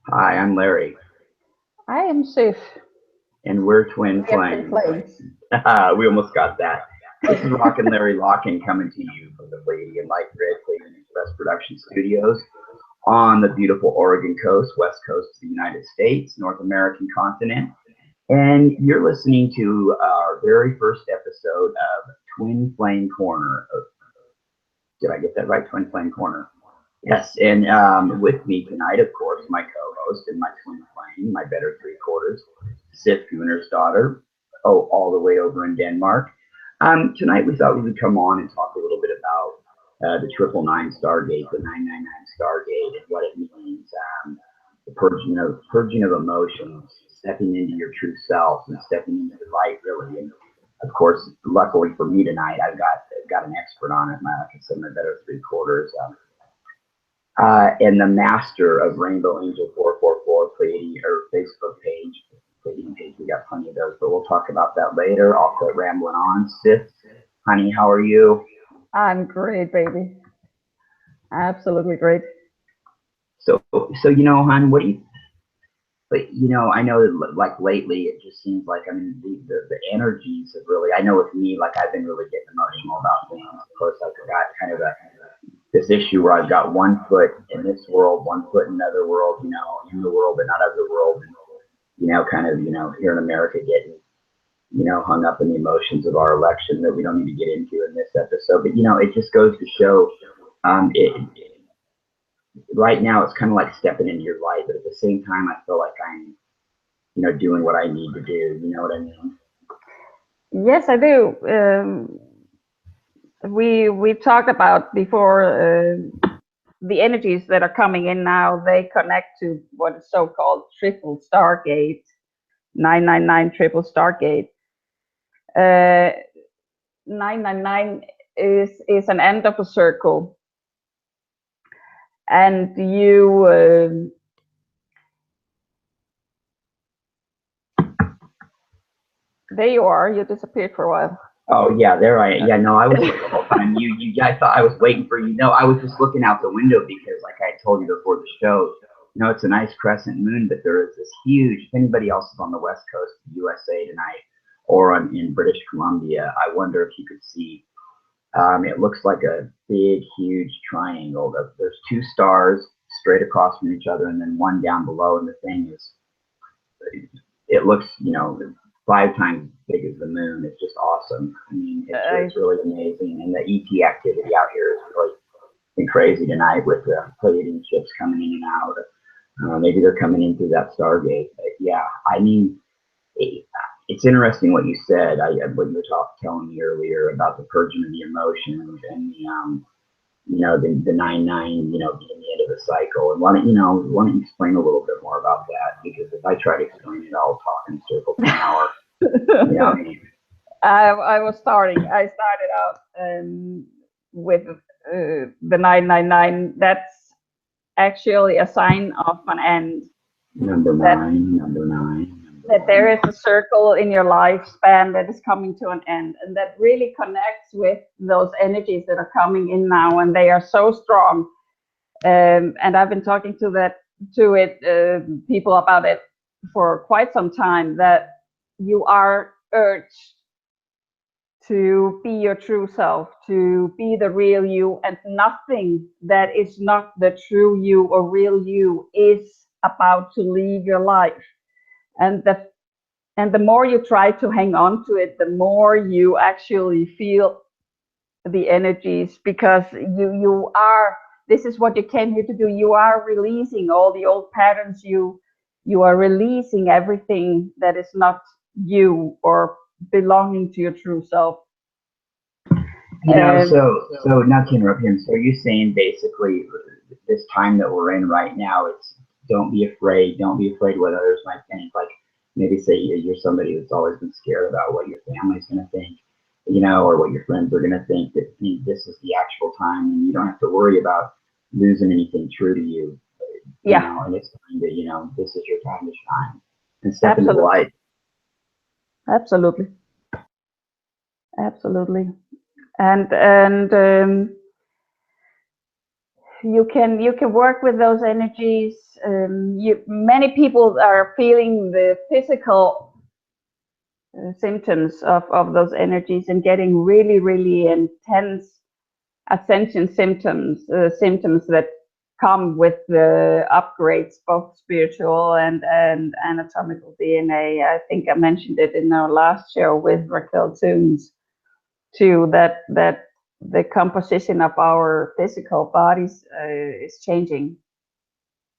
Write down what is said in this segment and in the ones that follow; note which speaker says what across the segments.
Speaker 1: Hi, I'm Larry,
Speaker 2: I am Sif.
Speaker 1: and we're Twin
Speaker 2: We are twin
Speaker 1: Flames.
Speaker 2: flames.
Speaker 1: We almost got that. This is Rockin' Larry Lockin coming to you from the Pleiadian Pleiadian Express Productions studios on the beautiful Oregon coast, west coast of the United States, North American continent. And you're listening to our very first episode of Twin Flame Corner. Did I get that right? Twin Flame Corner. Yes, and with me tonight, of course, my co-host and my twin flame, my better three quarters, Sif Gunner's daughter, all the way over in Denmark. Tonight we thought we would come on and talk a little bit about the 999 Stargate, the 999 Stargate, and what it means, the purging of emotions, stepping into your true self and stepping into the light, really. And of course, luckily for me tonight, I've got an expert on it. Like I said, my better three quarters. And the master of Rainbow Angel 444 Pleiadian or Facebook page. Pleiadian page, we got plenty of those, but we'll talk about that later. I'll quit rambling on. Sif, honey, how are you?
Speaker 2: I'm great, baby. Absolutely great.
Speaker 1: So hon, what do you? But I know that like lately, it just seems like I mean the energies have really. I know with me, like I've been really getting emotional about things. Of course, I've got kind of this issue where I've got one foot in this world, one foot in another world, in the world but not of the world, and kind of, here in America getting, hung up in the emotions of our election that we don't need to get into in this episode. But it just goes to show, right now it's kind of like stepping into your life, but at the same time, I feel like I'm, doing what I need to do. You know what I mean?
Speaker 2: Yes, I do. We've talked about before the energies that are coming in now. They connect to what is so-called triple Stargate, 999 triple Stargate. 999 is an end of a circle, and there you are. You disappeared for a while.
Speaker 1: Oh yeah, there I am. Yeah, no, I was here the whole time. I thought I was waiting for you. No, I was just looking out the window because, like I told you before the show, it's a nice crescent moon, but there is this huge. If anybody else is on the west coast of the USA tonight or in British Columbia, I wonder if you could see. It looks like a big, huge triangle. There's two stars straight across from each other, and then one down below. And the thing is, it looks, 5 times big as the moon. It's just awesome. I mean, it's really amazing. And the ET activity out here has really been crazy tonight with the Pleiadian ships coming in and out. Maybe they're coming in through that Stargate. But yeah, I mean, it's interesting what you said. What you were telling me earlier about the purging of the emotions and the 9-9, being the end of the cycle. And why don't you explain a little bit more about that? Because if I try to explain it, I'll talk in circles for an hour. I mean,
Speaker 2: I started out with the 999. That's actually a sign of an end.
Speaker 1: number
Speaker 2: That
Speaker 1: nine, number nine, number
Speaker 2: that there
Speaker 1: nine.
Speaker 2: is a circle in your lifespan that is coming to an end, and that really connects with those energies that are coming in now, and they are so strong. And I've been talking to people about it for quite some time. That you are urged to be your true self, to be the real you, and nothing that is not the true you or real you is about to leave your life. And the more you try to hang on to it, the more you actually feel the energies, because you are, this is what you came here to do. You are releasing all the old patterns. You are releasing everything that is not you or belonging to your true self. Um,
Speaker 1: So not to interrupt him. So you're saying basically this time that we're in right now, it's don't be afraid. Don't be afraid what others might think. Like maybe say you're somebody that's always been scared about what your family's going to think, or what your friends are going to think. That this is the actual time, and you don't have to worry about losing anything true to you.
Speaker 2: yeah,
Speaker 1: And it's time to, this is your time to shine and step into the
Speaker 2: absolutely,
Speaker 1: light.
Speaker 2: absolutely, absolutely. And you can work with those energies. Many people are feeling the physical symptoms of those energies and getting really, really intense ascension symptoms that come with the upgrades, both spiritual and anatomical DNA. I think I mentioned it in our last show with Raquel Tunes too, that the composition of our physical bodies is changing,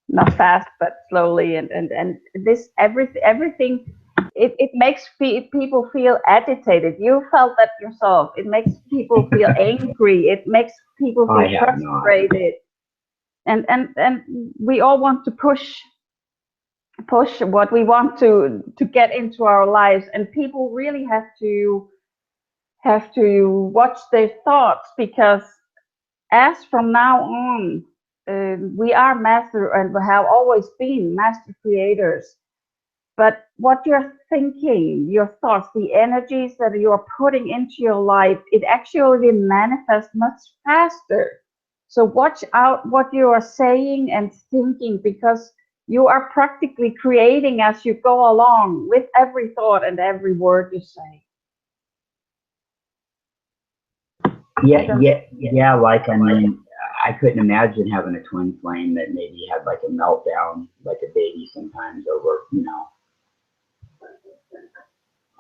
Speaker 2: not fast but slowly, and this everything. It makes people feel agitated. You felt that yourself. It makes people feel angry. It makes people feel frustrated. And we all want to push what we want to get into our lives, and people really have to watch their thoughts, because as from now on, we are master and have always been master creators. But what you're thinking, your thoughts, the energies that you're putting into your life, it actually manifests much faster. So watch out what you are saying and thinking, because you are practically creating as you go along with every thought and every word you say.
Speaker 1: Yeah. Like, I mean, I couldn't imagine having a twin flame that maybe had like a meltdown, like a baby sometimes over,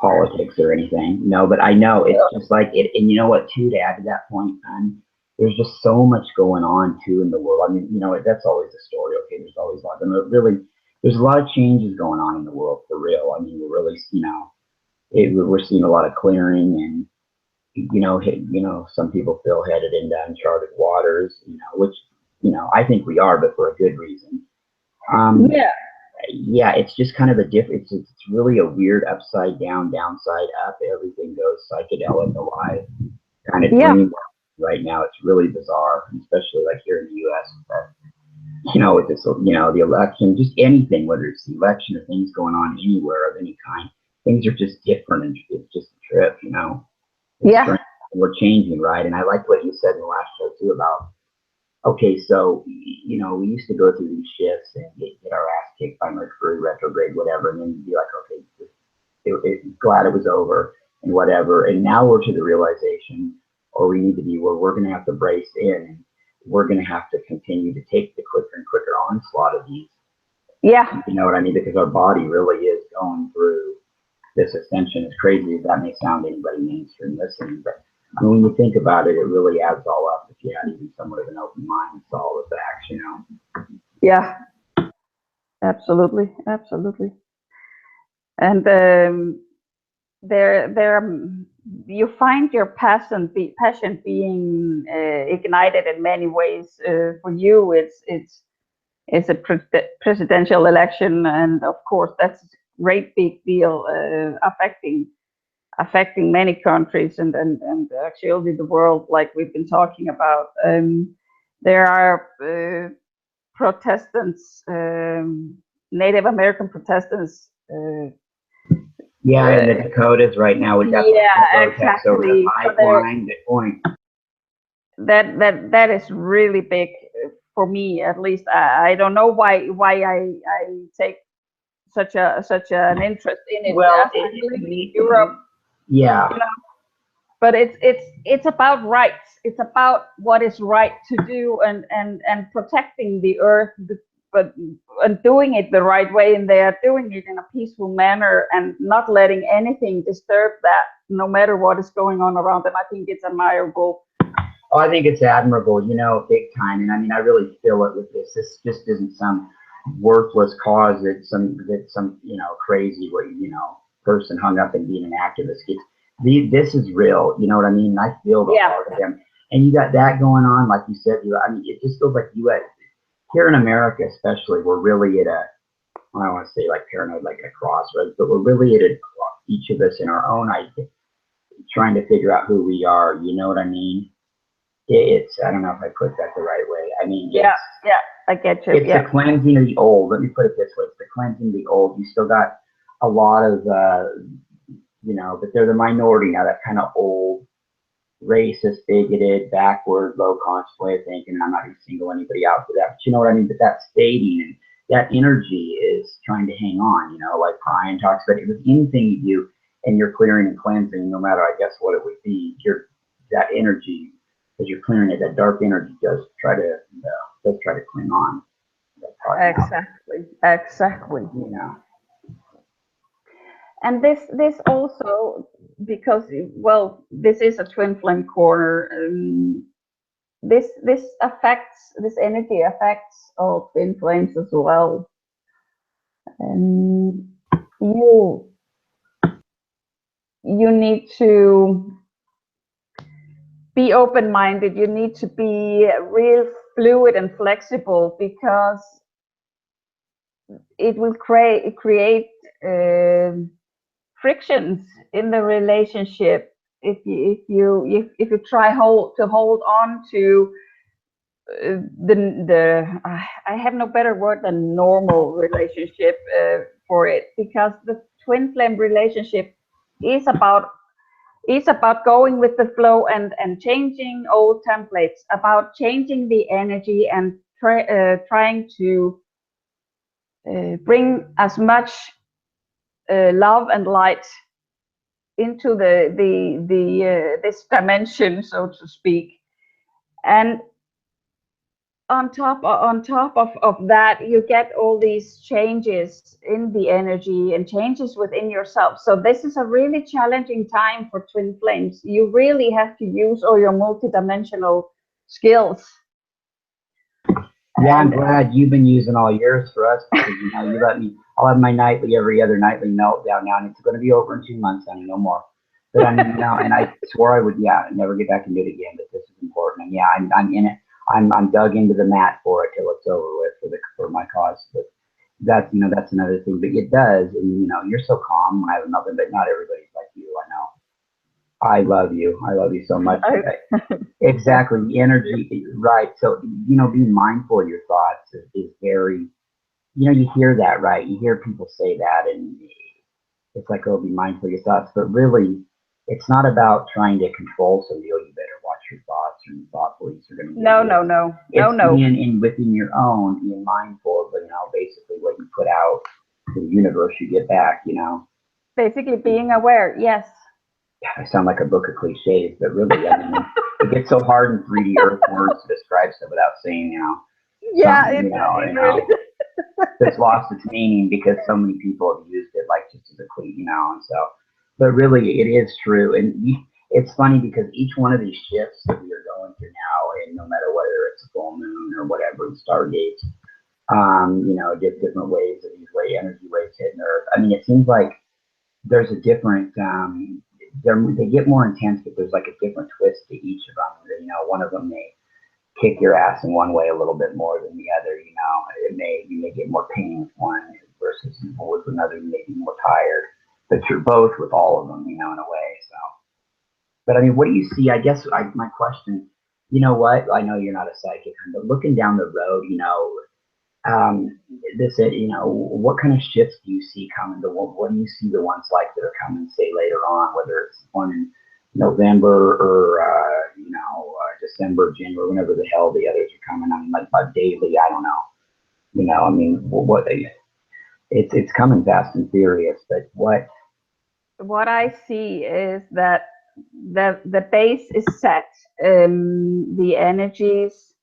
Speaker 1: politics or anything. No, but I know it's just like it. And you know what, too, to add to that point, there's just so much going on too in the world. I mean, that's always a story. Okay, there's always a lot. And really, there's a lot of changes going on in the world for real. I mean, we're really, we're seeing a lot of clearing, and some people feel headed into uncharted waters. Which I think we are, but for a good reason. Yeah, it's just kind of a different. It's really a weird upside down, downside up. Everything goes psychedelic, alive kind of dream right now. It's really bizarre, especially like here in the U.S. With this, the election, just anything, whether it's the election or things going on anywhere of any kind, things are just different, and it's just a trip, Strange. We're changing, right? And I like what you said in the last show too about, okay, so, we used to go through these shifts and get our ass kicked by Mercury retrograde, whatever, and then be like, okay, glad it was over and whatever. And now we're to the realization, or we need to be where we're going to have to brace in, and we're going to have to continue to take the quicker and quicker onslaught of these.
Speaker 2: Yeah.
Speaker 1: You know what I mean? Because our body really is going through this ascension. As crazy as that may sound to anybody mainstream listening, but I mean, when you think about it, it really adds all up. If you had even somewhat of an open mind and saw all the facts,
Speaker 2: Yeah, absolutely. And you find your passion being ignited in many ways. For you, it's a presidential election, and of course, that's a great big deal, affecting many countries and actually the world, like we've been talking about. There are Protestants, Native American Protestants.
Speaker 1: in the Dakotas right now, we got
Speaker 2: exactly.
Speaker 1: over the pipeline.
Speaker 2: That is really big for me, at least. I don't know why I take such an interest in it.
Speaker 1: Well,
Speaker 2: in Europe.
Speaker 1: Yeah.
Speaker 2: But it's about rights. It's about what is right to do, and protecting the earth, but doing it the right way, and they are doing it in a peaceful manner and not letting anything disturb that, no matter what is going on around them. I think it's admirable.
Speaker 1: Oh, I think it's admirable, big time. And I mean, I really feel it with this. This just isn't some worthless cause. It's some crazy, person hung up and being an activist. This is real. You know what I mean? I feel the heart of them. And you got that going on, like you said. I mean, it just feels like here in America, especially, we're really at I don't want to say like paranoid, like a crossroads, but we're really at each of us in our own idea, trying to figure out who we are. You know what I mean? I don't know if I put that the right way. I mean,
Speaker 2: I get you.
Speaker 1: It's the cleansing of the old. Let me put it this way: it's the cleansing of the old. You still got a lot of, but they're the minority now. That kind of old, racist, bigoted, backward, low conscious way of thinking. And I'm not going to single anybody out for that, but you know what I mean? But that stating and that energy is trying to hang on, you know, like Brian talks about it. With anything you do and you're clearing and cleansing, no matter, I guess, what it would be, that energy, as you're clearing it, that dark energy does try to cling on.
Speaker 2: Exactly.
Speaker 1: You know.
Speaker 2: And this also, because, well, this is a twin flame corner. This energy affects all twin flames as well. And you need to be open-minded. You need to be real fluid and flexible, because it will create frictions in the relationship if you try to hold on to I have no better word than normal relationship for it, because the twin flame relationship is about going with the flow and changing old templates, about changing the energy and trying to bring as much love and light into this dimension, so to speak. And on top of that, you get all these changes in the energy and changes within yourself. So this is a really challenging time for twin flames. You really have to use all your multidimensional skills.
Speaker 1: Yeah, I'm glad you've been using all yours for us, because you know, you let me. I'll have my every other nightly meltdown now, and it's going to be over in 2 months, honey, no more. But I mean, you know, and I swore I would, never get back into it again. But this is important, and I'm in it. I'm dug into the mat for it till it's over with for my cause. But that's another thing. But it does, and you know, you're so calm. I have nothing, but not everybody's like you. I know. I love you. I love you so much. Exactly. The energy, right. So, you know, being mindful of your thoughts is very, you know, you hear that, right? You hear people say that, and it's like, oh, be mindful of your thoughts. But really, it's not about trying to control somebody. Oh, you better watch your thoughts, or your thought police are going to
Speaker 2: No.
Speaker 1: Being within your own, being mindful of, you know, basically what you put out to the universe, you get back, you know.
Speaker 2: Basically being aware, yes.
Speaker 1: I sound like a book of cliches, but really, I mean, it gets so hard in 3D Earth words to describe stuff without saying, you know,
Speaker 2: it
Speaker 1: really it's lost its meaning because so many people have used it like just as a cliche, you know, and so, but really, it is true, and it's funny because each one of these shifts that we are going through now, and no matter whether it's a full moon or whatever, the Stargate, you know, different waves of these energy waves hitting Earth. I mean, it seems like there's a different they get more intense, but there's like a different twist to each of them. You know, one of them may kick your ass in one way a little bit more than the other. You know, you may get more pain with one versus with another. You may be more tired, but you're both with all of them. You know, in a way. So, but I mean, what do you see? I guess my question. You know what? I know you're not a psychic, but looking down the road, you know, you know, what kind of shifts do you see coming? What do you see the ones like that are coming, say, later on, whether it's one in November or, you know, December, January, whenever the hell the others are coming? I mean, like daily, I don't know. You know, I mean, it's coming fast and furious, but
Speaker 2: what I see is that the base is set. The energies,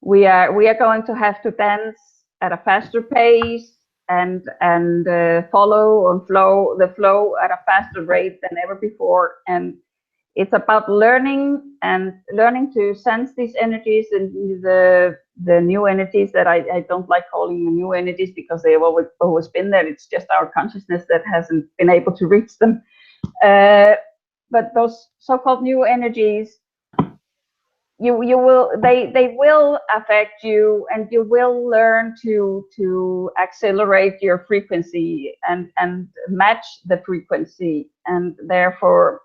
Speaker 2: we are going to have to dance at a faster pace and follow and the flow at a faster rate than ever before. And it's about learning to sense these energies, and the new energies that I don't like calling the new energies, because they have always been there. It's just our consciousness that hasn't been able to reach them. But those so-called new energies, they will affect you, and you will learn to accelerate your frequency and match the frequency. And therefore,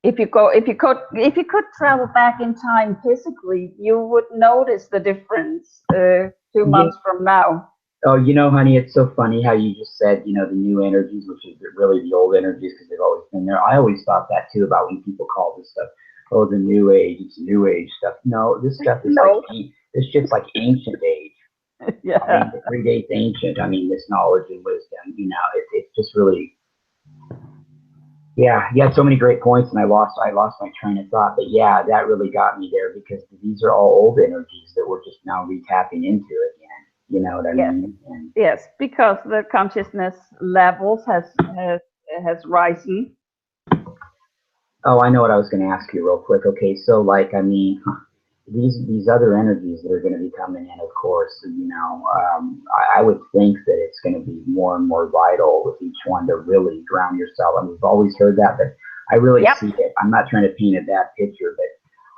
Speaker 2: if you could travel back in time physically, you would notice the difference 2 months from now.
Speaker 1: Oh, you know, honey, it's so funny how you just said, you know, the new energies, which is really the old energies because they've always been there. I always thought that too about when people call this stuff, oh, the new age, it's new age stuff. No, this stuff is like,
Speaker 2: No.
Speaker 1: this shit's like ancient age. I
Speaker 2: Yeah.
Speaker 1: mean, it predates ancient. I mean, this knowledge and wisdom, you know, it's just really, yeah, you had so many great points, and I lost my train of thought. But yeah, that really got me there because these are all old energies that we're just now retapping into again. You know what I
Speaker 2: Yes.
Speaker 1: mean? And
Speaker 2: Yes. Because the consciousness levels has risen.
Speaker 1: oh, I know what I was going to ask you real quick. Okay, so like, I mean, these other energies that are going to be coming in, of course, you know, I would think that it's going to be more and more vital with each one to really ground yourself. And we've always heard that, but I really
Speaker 2: Yep.
Speaker 1: see it. I'm not trying to paint a bad picture, but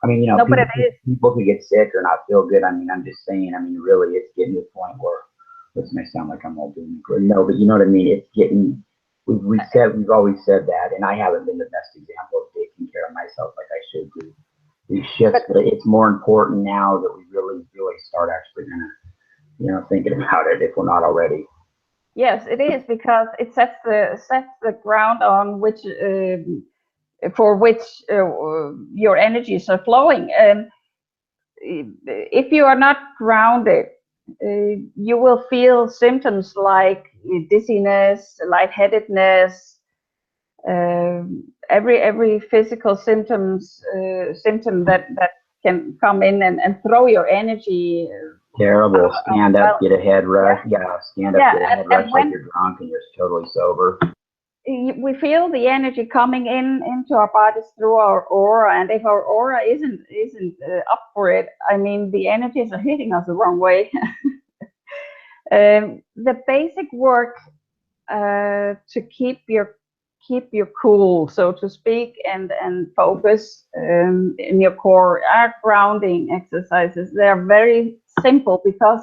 Speaker 1: I mean, you know,
Speaker 2: No, but it is.
Speaker 1: people could get sick or not feel good. I mean, I'm just saying. I mean, really, it's getting to the point where this may sound like I'm all doom and gloom. No, but you know what I mean. It's getting. We've always said that, and I haven't been the best example of taking care of myself like I should do these shifts,
Speaker 2: But
Speaker 1: but it's more important now that we really start actually gonna, you know, thinking about it if we're not already.
Speaker 2: yes, it is because it sets the ground on which for which your energies are flowing. And if you are not grounded, you will feel symptoms like dizziness, lightheadedness, every physical symptom that can come in and throw your energy.
Speaker 1: Terrible. Stand up,
Speaker 2: Well,
Speaker 1: get a head
Speaker 2: yeah,
Speaker 1: rush. Yeah, stand up,
Speaker 2: yeah,
Speaker 1: get a head rush
Speaker 2: and
Speaker 1: like
Speaker 2: when
Speaker 1: you're drunk and you're totally sober.
Speaker 2: we feel the energy coming in into our bodies through our aura, and if our aura isn't up for it, I mean the energies are hitting us the wrong way. The basic work to keep your cool, so to speak, and focus in your core are grounding exercises. They are very simple because,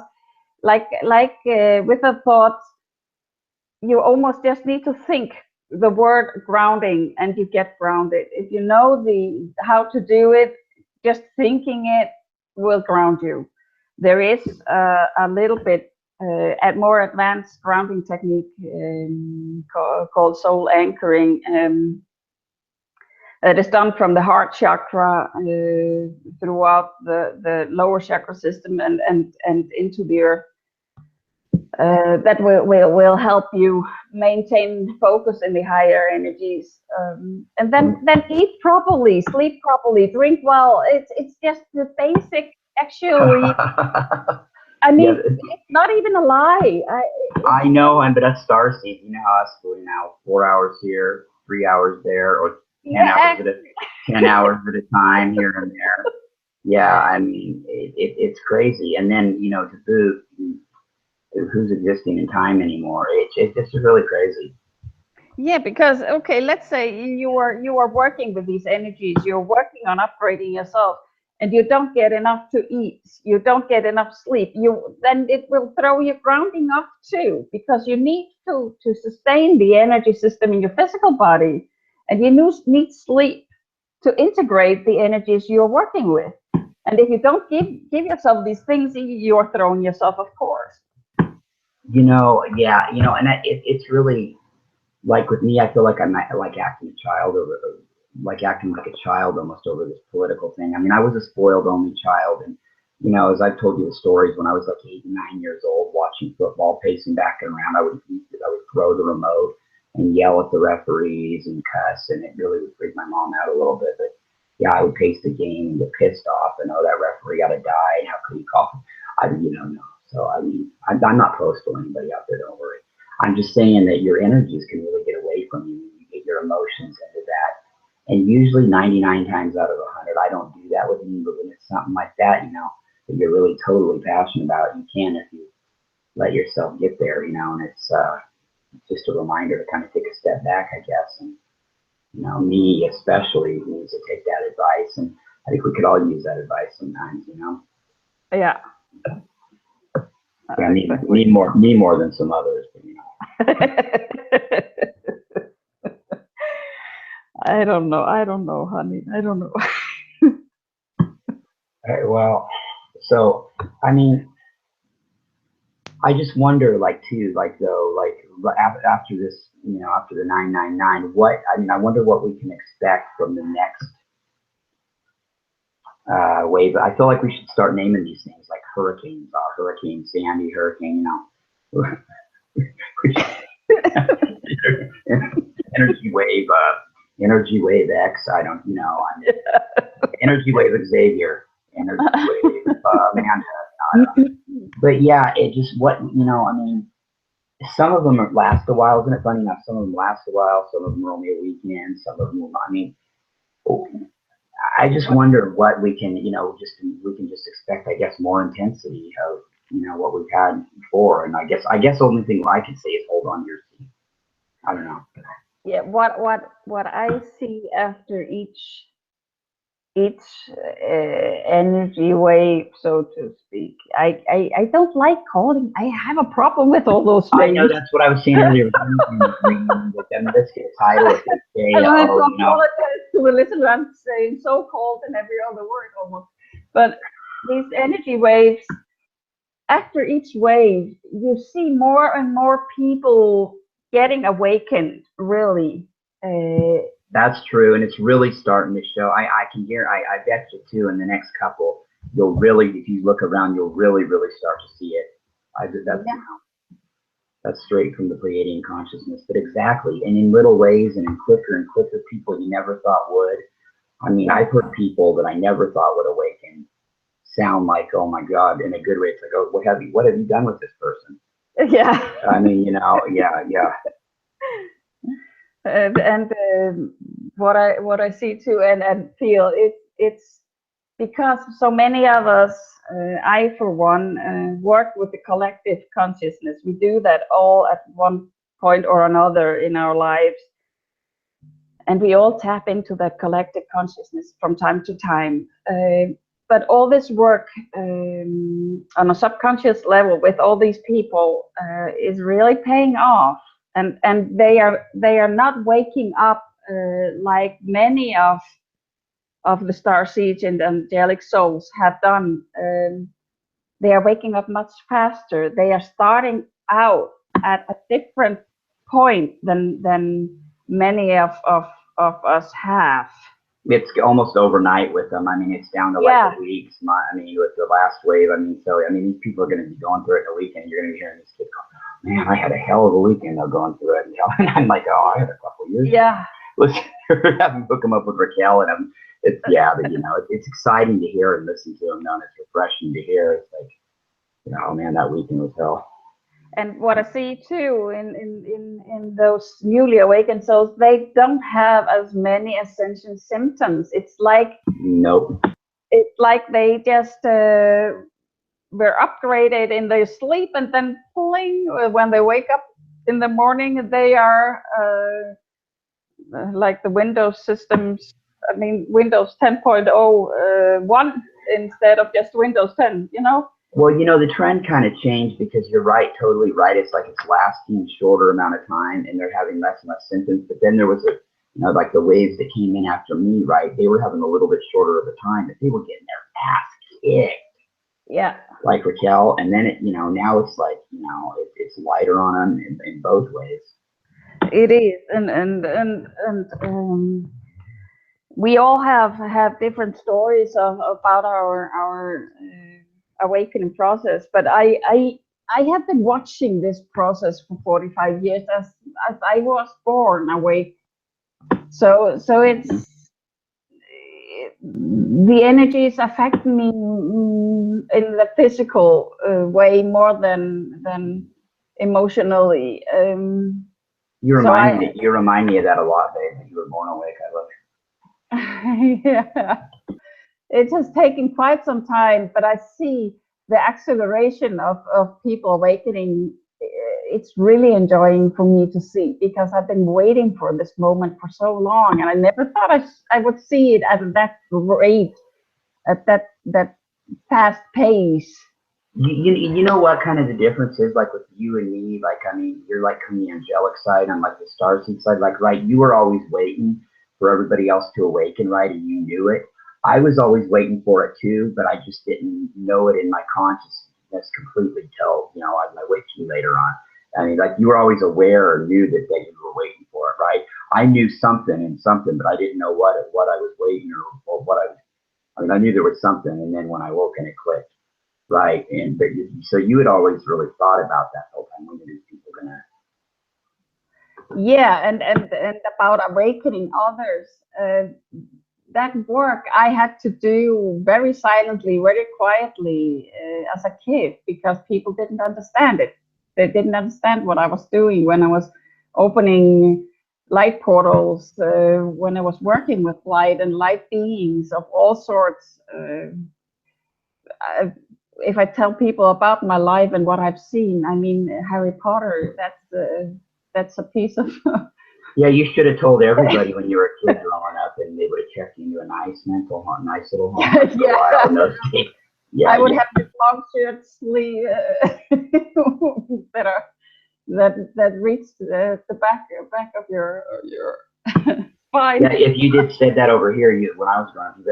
Speaker 2: like with a thought, you almost just need to think the word grounding and you get grounded. If you know the how to do it, just thinking it will ground you. There is a little bit at more advanced grounding technique called soul anchoring, that is done from the heart chakra throughout the lower chakra system and into the earth. That will help you maintain focus in the higher energies, and then eat properly, sleep properly, drink well. It's just the basic. Actually, I
Speaker 1: Yeah,
Speaker 2: mean, it's not even a lie.
Speaker 1: I know, but us starseeds, you know how us doing now, 4 hours here, 3 hours there, or 10 hours
Speaker 2: Yeah,
Speaker 1: at a 10 hours at a time here and there. Yeah, I mean, it's crazy. And then, you know, to boot, who's existing in time anymore? It's just really crazy.
Speaker 2: yeah, because okay, let's say you are working with these energies, you're working on upgrading yourself, and you don't get enough to eat, you don't get enough sleep, you then it will throw your grounding off too, because you need to sustain the energy system in your physical body, and you need sleep to integrate the energies you're working with. And if you don't give yourself these things, you're throwing yourself, of course.
Speaker 1: You know, yeah, you know, and it's really like with me, I feel like I'm like acting a child over, like acting like a child almost over this political thing. I mean, I was a spoiled only child, and you know, as I've told you the stories, when I was like 8 and 9 years old, watching football, pacing back and around, I would throw the remote and yell at the referees and cuss, and it really would freak my mom out a little bit. But yeah, I would pace the game and get pissed off, and oh, that referee got to die, and how could he call? No. So I mean, I'm not postal anybody out there. Don't worry. I'm just saying that your energies can really get away from you when you get your emotions into that. And usually 99 times out of 100, I don't do that with you, but when it's something like that, you know, that you're really totally passionate about, you can if you let yourself get there, you know, and it's just a reminder to kind of take a step back, I guess. And, you know, me especially needs to take that advice. And I think we could all use that advice sometimes, you know.
Speaker 2: Yeah.
Speaker 1: Yeah,
Speaker 2: Exactly.
Speaker 1: me more than some others, but, you know.
Speaker 2: I don't know, honey. I don't know.
Speaker 1: Well, so I mean, I just wonder, like, too, like, though, like, after this, after the 999, I wonder what we can expect from the next wave. I feel like we should start naming these things like hurricanes, Hurricane Sandy, Hurricane, energy wave X. I don't, energy wave Xavier, energy wave Amanda. But yeah, it just some of them last a while. Isn't it funny enough? Some of them last a while. Some of them are only a weekend. Some of them, I just wonder what we can, we can just expect. I guess more intensity of, what we've had before. And I guess the only thing I can say is hold on to your seat. I don't know.
Speaker 2: Yeah, what I see after each energy wave, so to speak. I don't like calling. I have a problem with all those
Speaker 1: I
Speaker 2: names.
Speaker 1: know that's what I was saying earlier. Let's get a title.
Speaker 2: And I apologize to the listener. I'm saying so cold in every other word almost. But these energy waves, after each wave, you see more and more people getting awakened. Really.
Speaker 1: That's true, and it's really starting to show. I can hear. I bet you too. In the next couple, you'll really, if you look around, you'll really start to see it. That's straight from the Pleiadian consciousness. But exactly, and in little ways, and quicker people you never thought would. I mean, I've heard people that I never thought would awaken sound like, oh my God, in a good way. It's like, oh, what have you done with this person?
Speaker 2: Yeah.
Speaker 1: I mean, yeah.
Speaker 2: And what I see too and feel it's because so many of us, I for one, work with the collective consciousness. We do that all at one point or another in our lives, and we all tap into that collective consciousness from time to time. But all this work on a subconscious level with all these people is really paying off. And they are not waking up like many of the starseeds and angelic souls have done. They are waking up much faster. They are starting out at a different point than many of us have.
Speaker 1: It's almost overnight with them. I mean, it's down to like weeks. With the last wave, these people are going to be going through it in a weekend. You're going to be hearing these kids go, man, I had a hell of a weekend. They're going through it. And I'm like, oh, I had a couple of years.
Speaker 2: Yeah.
Speaker 1: Let's have them hook them up with Raquel. And it's exciting to hear and listen to them. It's refreshing to hear. It's like, oh man, that weekend was hell.
Speaker 2: And what I see too in those newly awakened souls, they don't have as many ascension symptoms. It's like It's like they just were upgraded in their sleep, and then pling, when they wake up in the morning, they are like the Windows systems. I mean, Windows 10.0 1 instead of just Windows 10.
Speaker 1: Well, the trend kind of changed because you're right, totally right. It's like it's lasting a shorter amount of time and they're having less and less symptoms. But then there was like the waves that came in after me, right? They were having a little bit shorter of a time, but they were getting their ass kicked.
Speaker 2: Yeah.
Speaker 1: Like Raquel. And then now it's like, it's lighter on them in both ways.
Speaker 2: It is. And we all have different stories about our awakening process, but I have been watching this process for 45 years as I was born awake. So it's the energies affect me in the physical way more than emotionally.
Speaker 1: You remind me of that a lot, babe. You were born awake. I love
Speaker 2: you. Yeah. It has taken quite some time, but I see the acceleration of people awakening. It's really enjoying for me to see, because I've been waiting for this moment for so long, and I never thought I would see it at that rate, at that fast pace.
Speaker 1: You know what kind of the difference is, like with you and me, like, you're like on the angelic side, I'm like the starseed side, like, right, you were always waiting for everybody else to awaken, right, and you knew it. I was always waiting for it too, but I just didn't know it in my consciousness completely till, I mean, like you were always aware or knew that you were waiting for it, right? I knew something and something, but I didn't know what I was waiting or what I mean, I knew there was something, and then when I woke and it clicked, right? And so you had always really thought about that whole time. When are these people gonna?
Speaker 2: Yeah, and about awakening others. That work I had to do very silently, very quietly as a kid, because people didn't understand it. They didn't understand what I was doing when I was opening light portals, when I was working with light and light beings of all sorts. If I tell people about my life and what I've seen, I mean, Harry Potter, that's a piece of.
Speaker 1: Yeah, you should have told everybody when you were a kid growing up, and they would have checked you into a nice mental home, nice little home for a while. No, yeah,
Speaker 2: I would have the long shirt sleeve that reach the back of your spine.
Speaker 1: Yeah, if you did say that over here, when I was growing up, you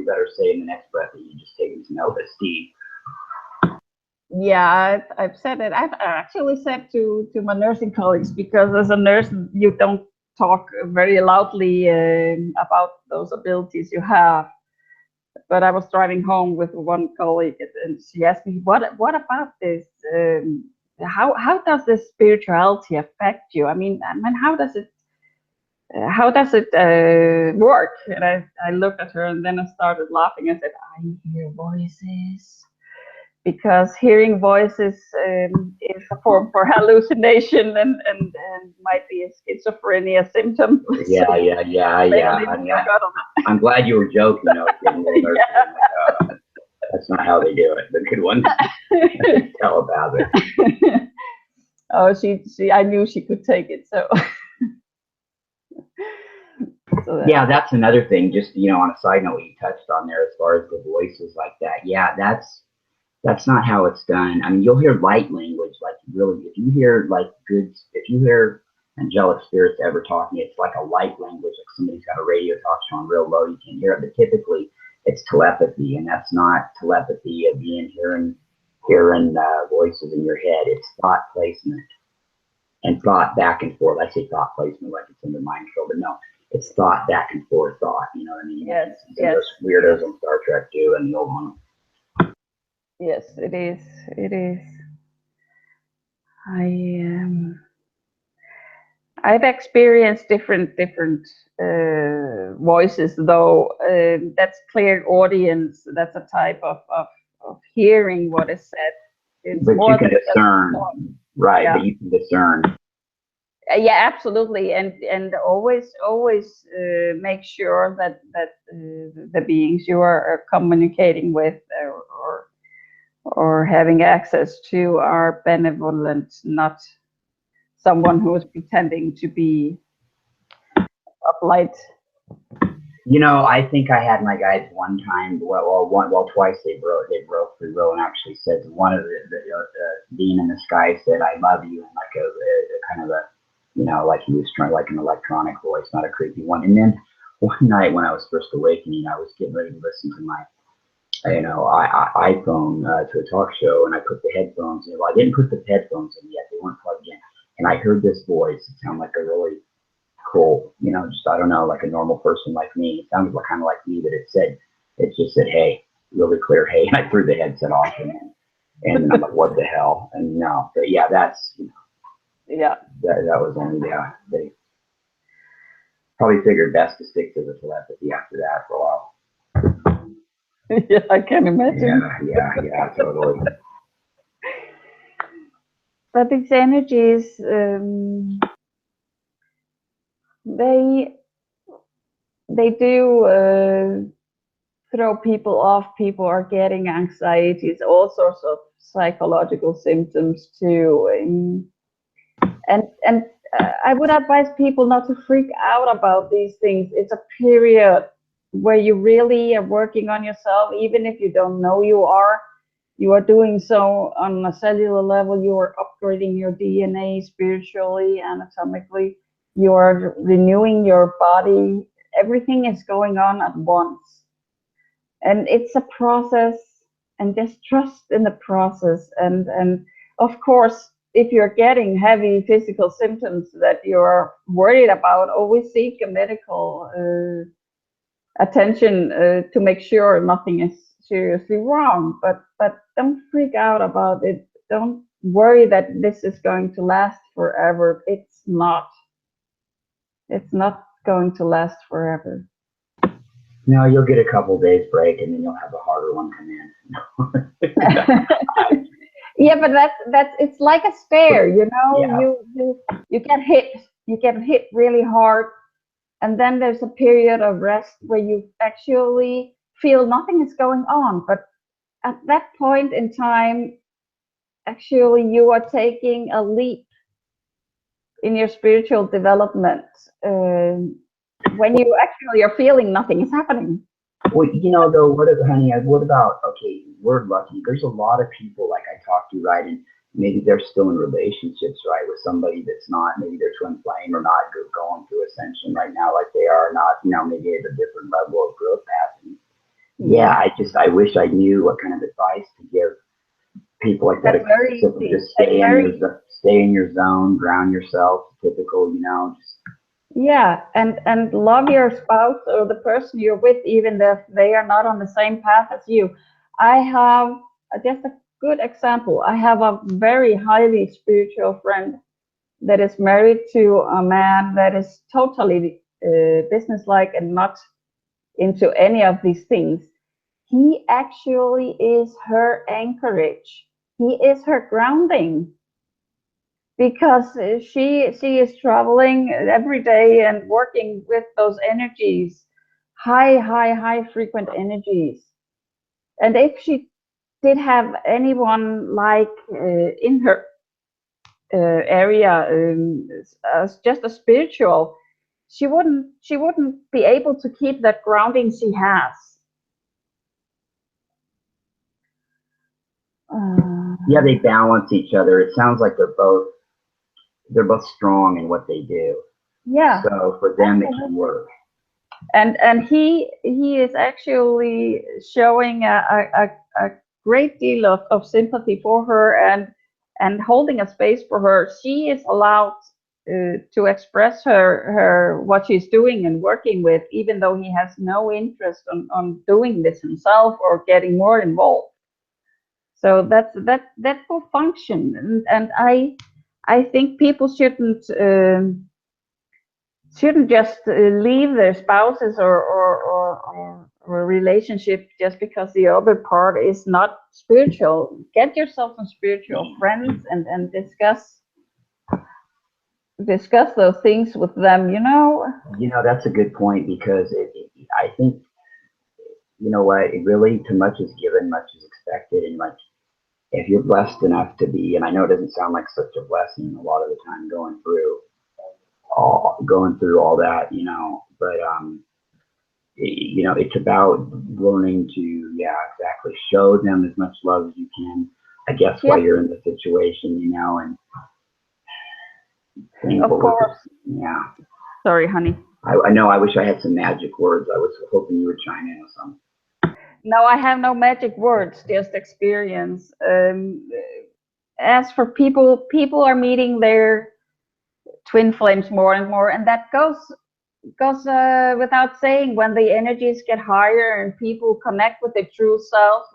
Speaker 1: better say in the next breath that you just taken some LSD.
Speaker 2: Yeah, I've said it. I've actually said to my nursing colleagues, because as a nurse, you don't talk very loudly about those abilities you have. But I was driving home with one colleague, and she asked me, "What about this? How does this spirituality affect you? I mean, how does it work?" And I looked at her, and then I started laughing. I said, "I hear voices." Because hearing voices is a form for hallucination and might be a schizophrenia symptom.
Speaker 1: Yeah. I mean, I'm glad you were joking. You know, getting a little nervous. Yeah. That's not how they do it. The good ones tell about it.
Speaker 2: Oh, she. I knew she could take it. So.
Speaker 1: Yeah, that's another thing. Just on a side note, what you touched on there, as far as the voices like that. Yeah, that's not how it's done. I mean, you'll hear light language, like really, if you hear angelic spirits ever talking, it's like a light language, like somebody's got a radio talk show on real low, you can hear it, but typically it's telepathy, and that's not telepathy of being hearing voices in your head. It's thought placement and thought back and forth. I say thought placement like it's in the mind control, but no, it's thought back and forth thought, you know what I mean?
Speaker 2: Yes.
Speaker 1: Those weirdos on Star Trek do, and the old one.
Speaker 2: Yes, it is. It is. I've experienced different voices, though. That's clear audience. That's a type of hearing what is said. It's
Speaker 1: but
Speaker 2: more
Speaker 1: you can discern, right? Yeah. But you can discern.
Speaker 2: Yeah, absolutely, and always make sure that the beings you are communicating with or having access to are benevolent, not someone who is pretending to be of light.
Speaker 1: I think I had my guides one time. Twice they broke free will and actually said one of the being in the sky said, "I love you," in like a kind of a like he was trying, like an electronic voice, not a creepy one. And then one night when I was first awakening, I was getting ready to listen to my iPhone to a talk show, and I put the headphones in. Well, I didn't put the headphones in yet; they weren't plugged in. And I heard this voice. It sounded like a really cool, just I don't know, like a normal person like me. It sounded kind of like me, but it just said, "Hey," really clear, "Hey." And I threw the headset off, and then I'm like, "What the hell?" And no, but yeah, that's
Speaker 2: yeah,
Speaker 1: that was only they probably figured best to stick to the telepathy after that for a while.
Speaker 2: Yeah, I can imagine.
Speaker 1: Yeah, totally.
Speaker 2: But these energies, they do throw people off. People are getting anxieties, all sorts of psychological symptoms too. And I would advise people not to freak out about these things. It's a period where you really are working on yourself, even if you don't know you are. You are doing so on a cellular level. You are upgrading your DNA spiritually, anatomically. You are renewing your body. Everything is going on at once. And it's a process, and just trust in the process. And of course, if you're getting heavy physical symptoms that you're worried about, always seek a medical attention to make sure nothing is seriously wrong. But don't freak out about it. Don't worry that this is going to last forever. It's not. It's not going to last forever.
Speaker 1: No, you'll get a couple days break, and then you'll have a harder one come in.
Speaker 2: Yeah, but that's it's like a stare, you know.
Speaker 1: Yeah.
Speaker 2: You get hit really hard, and then there's a period of rest where you actually feel nothing is going on. But at that point in time, actually, you are taking a leap in your spiritual development when you actually are feeling nothing is happening.
Speaker 1: Well, though, honey, what about, okay, we're lucky. There's a lot of people like I talk to, right? And maybe they're still in relationships, right, with somebody that's not, maybe they're twin flame or not going through ascension right now, like they are not, maybe at a different level of growth path. And yeah, I wish I knew what kind of advice to give people like that.
Speaker 2: That's very easy.
Speaker 1: Just stay in your zone, ground yourself, typical, just.
Speaker 2: Yeah, and love your spouse or the person you're with, even if they are not on the same path as you. I have just a good example. I have a very highly spiritual friend that is married to a man that is totally businesslike and not into any of these things. He actually is her anchorage. He is her grounding, because she is traveling every day and working with those energies, high frequent energies. And if she did have anyone like in her area as just a spiritual, she wouldn't be able to keep that grounding she has.
Speaker 1: Yeah, they balance each other. It sounds like they're both strong in what they do.
Speaker 2: Yeah.
Speaker 1: So for them, it can work.
Speaker 2: And he is actually showing a great deal of sympathy for her and holding a space for her. She is allowed to express her what she's doing and working with, even though he has no interest on doing this himself or getting more involved. So that will function, and I think people shouldn't just leave their spouses or a relationship just because the other part is not spiritual. Get yourself some spiritual friends and discuss those things with them.
Speaker 1: That's a good point, because I think, what, it really, too much is given, much is expected. And like, if you're blessed enough to be, and I know it doesn't sound like such a blessing a lot of the time going through all that, but it's about learning to, yeah, exactly, show them as much love as you can, I guess, while you're in the situation, and
Speaker 2: of course.
Speaker 1: Yeah.
Speaker 2: Sorry, honey.
Speaker 1: I know. I wish I had some magic words. I was hoping you would chime in with some.
Speaker 2: No, I have no magic words, just experience. As for people are meeting their twin flames more and more, and that goes without saying. When the energies get higher and people connect with their true self,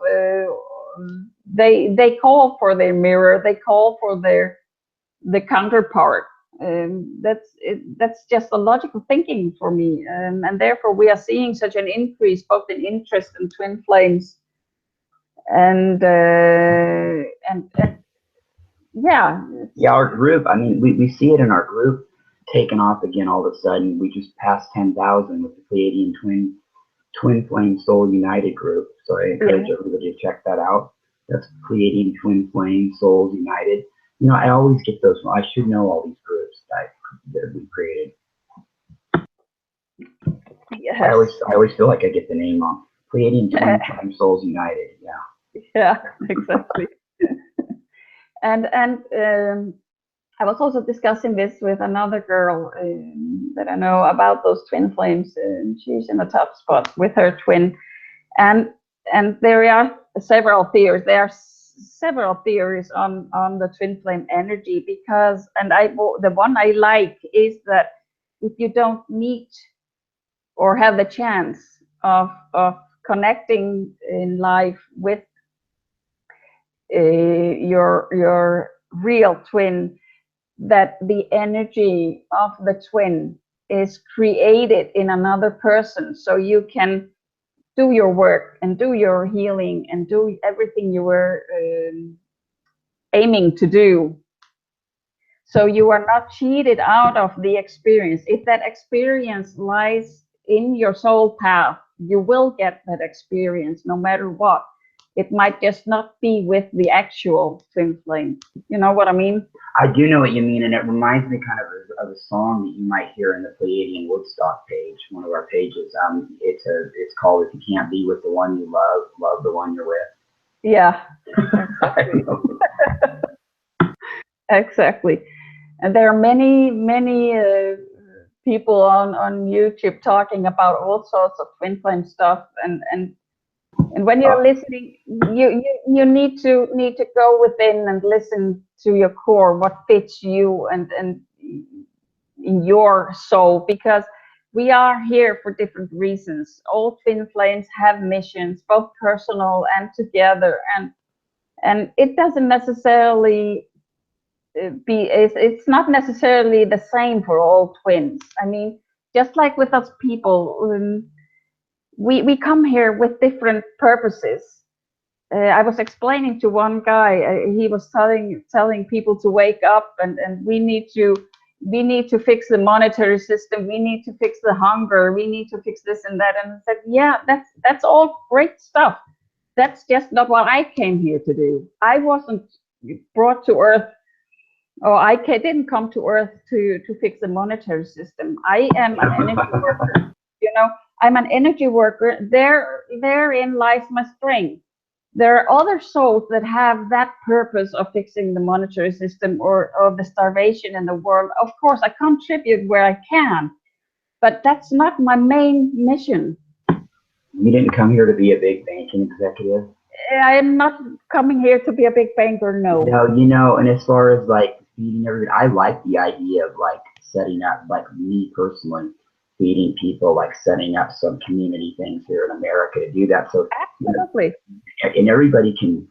Speaker 2: they call for their mirror, they call for the counterpart. That's just a logical thinking for me, and therefore we are seeing such an increase both in interest in twin flames and yeah.
Speaker 1: Our group, I mean, we see it in our group taking off again all of a sudden. We just passed 10,000 with the Pleiadian Twin Flame Soul United group. So I encourage everybody to check that out. That's Pleiadian Twin Flame Souls United. I always get those. I should know all these groups that we created.
Speaker 2: Yes.
Speaker 1: I always feel like I get the name wrong. Pleiadian Twin Flame Souls United. Yeah.
Speaker 2: Yeah, exactly. And I was also discussing this with another girl that I know about those twin flames. She's in a tough spot with her twin, and there are several theories. There are several theories on the twin flame energy, because, and the one I like is that if you don't meet or have the chance of connecting in life with your real twin, that the energy of the twin is created in another person, so you can do your work and do your healing and do everything you were aiming to do. So you are not cheated out of the experience. If that experience lies in your soul path, you will get that experience no matter what. It might just not be with the actual twin flame. You know what I mean?
Speaker 1: I do know what you mean, and it reminds me kind of a song that you might hear in the Pleiadian Woodstock page, one of our pages. It's called "If You Can't Be with the One You Love, Love the One You're With."
Speaker 2: Yeah, exactly. Exactly. And there are many people on YouTube talking about all sorts of twin flame stuff, and when you're listening, you need to go within and listen to your core, what fits you and in your soul, because we are here for different reasons. All twin flames have missions, both personal and together, and it doesn't necessarily it's not necessarily the same for all twins. I mean, just like with us people, we come here with different purposes. I was explaining to one guy, he was telling people to wake up, and we need to fix the monetary system, we need to fix the hunger, we need to fix this and that. And I said, yeah, that's all great stuff. That's just not what I came here to do. I wasn't brought to Earth, or I didn't come to Earth to fix the monetary system. I am an energy worker. You know, I'm an energy worker. Therein lies my strength. There are other souls that have that purpose of fixing the monetary system or the starvation in the world. Of course, I contribute where I can, but that's not my main mission.
Speaker 1: You didn't come here to be a big banking executive?
Speaker 2: I am not coming here to be a big banker, no.
Speaker 1: No, and as far as like feeding everybody, I like the idea of like setting up, like me personally, feeding people, like setting up some community things here in America to do that. So
Speaker 2: absolutely,
Speaker 1: and everybody can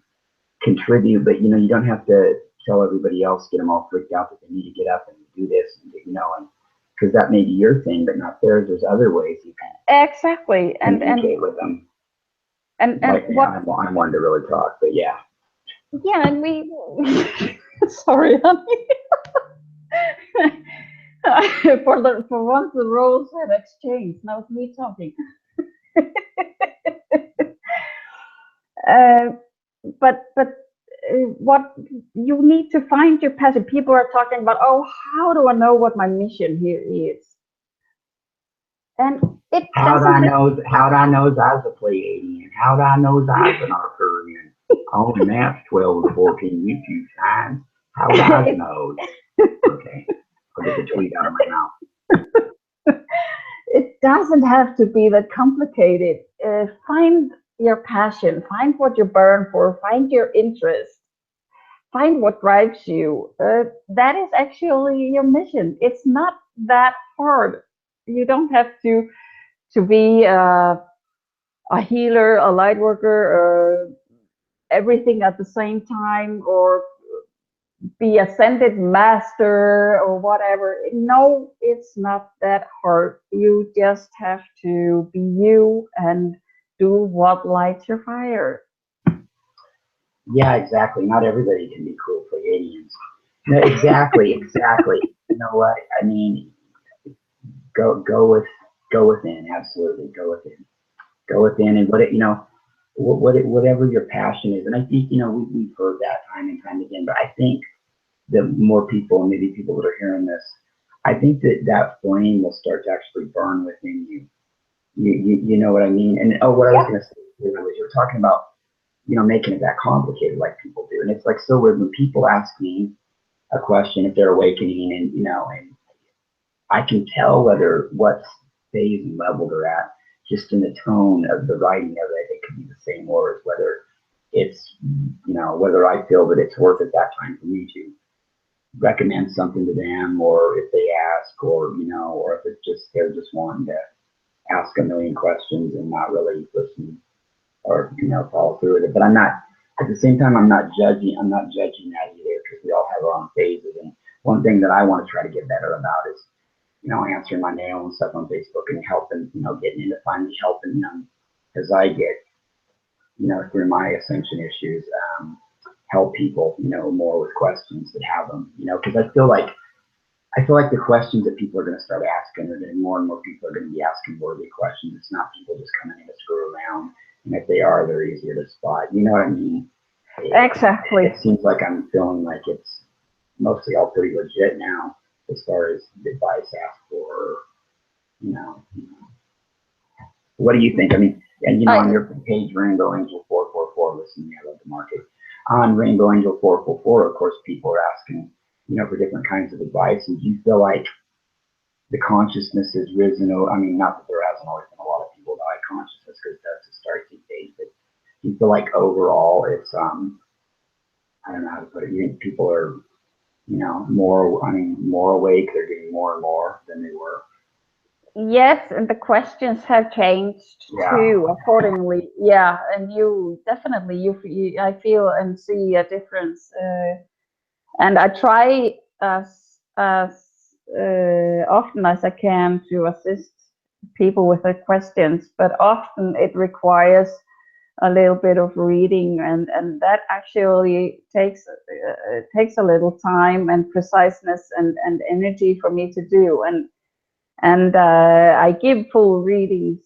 Speaker 1: contribute, but you don't have to tell everybody else, get them all freaked out that they need to get up and do this, and and because that may be your thing, but not theirs. There's other ways you can
Speaker 2: exactly
Speaker 1: communicate with them.
Speaker 2: And
Speaker 1: like,
Speaker 2: what
Speaker 1: I'm one to really talk, but yeah.
Speaker 2: Yeah, and we sorry, honey. For once the roles have exchanged. Now it's me talking. But what you need to find your passion. People are talking about, oh, how do I know what my mission here is? And it
Speaker 1: how do I know I was a Pleiadian? How do I know I was an Arcturian? I only matched 12 to 14 YouTube times. How do I know? Okay, I'll get the tweet out of my mouth.
Speaker 2: It doesn't have to be that complicated. Find your passion, find what you burn for, find your interest, find what drives you. That is actually your mission. It's not that hard. You don't have to be a healer, a light worker, everything at the same time, or be ascended master or whatever. No, it's not that hard. You just have to be you and do what lights your fire.
Speaker 1: Yeah, exactly. Not everybody can be cool Pleiadians. No, exactly. You know what? I mean, go within. Absolutely, go within, and whatever your passion is. And I think we've heard that time and time again. But I think that more people, maybe people that are hearing this, I think that flame will start to actually burn within you. You know what I mean? And what I was going to say was, you're talking about making it that complicated like people do, and it's like so weird when people ask me a question if they're awakening, and I can tell what phase and level they're at just in the tone of the writing of it. It could be the same words, whether it's, you know, whether I feel that it's worth it that time for me to recommend something to them, or if they ask, or, you know, or if it's just, they're just wanting to ask a million questions and not really listen or, you know, follow through with it. But I'm not, at the same time, I'm not judging that either, because we all have our own phases. And one thing that I want to try to get better about is, you know, answering my mail and stuff on Facebook and helping, you know, getting into finally helping them as I get, you know, through my ascension issues, help people, you know, more with questions that have them, you know, because I feel like the questions that people are going to start asking, are going to, more and more people are going to be asking worthy questions. It's not people just coming in to screw around, and if they are, they're easier to spot. You know what I mean?
Speaker 2: Exactly.
Speaker 1: It seems like I'm feeling like it's mostly all pretty legit now, as far as the advice asked for. You know, what do you think? I mean, and you know, on your page, Rainbow Angel 444, listen, I love the market. On Rainbow Angel 444, of course, people are asking, you know, for different kinds of advice. And do you feel like the consciousness has risen? I mean, not that there hasn't always been a lot of people that high consciousness, because that's a Stargate phase, but do you feel like overall it's, I don't know how to put it, you think people are, you know, more, I mean, more awake, they're getting more and more than they were?
Speaker 2: Yes, and the questions have changed too, accordingly. Yeah, and you definitely, I feel and see a difference. And I try as often as I can to assist people with their questions, but often it requires a little bit of reading, and that actually takes a little time and preciseness and energy for me to do. And I give full readings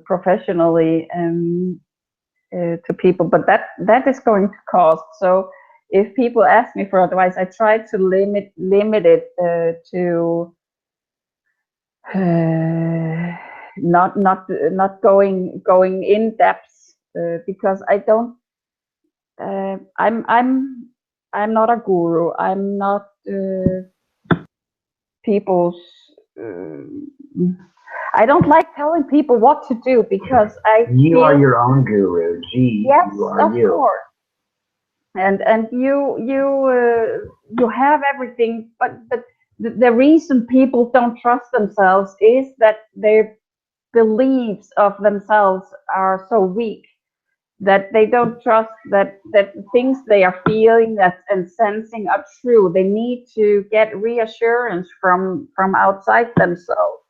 Speaker 2: professionally to people, but that is going to cost. So if people ask me for advice, I try to limit it to not going in depth, because I don't. I'm not a guru. I'm not people's. I don't like telling people what to do, because
Speaker 1: you are your own guru. Gee,
Speaker 2: yes,
Speaker 1: you are
Speaker 2: of
Speaker 1: you.
Speaker 2: course. And you have everything, but the reason people don't trust themselves is that their beliefs of themselves are so weak that they don't trust that things they are feeling and sensing are true. They need to get reassurance from outside themselves,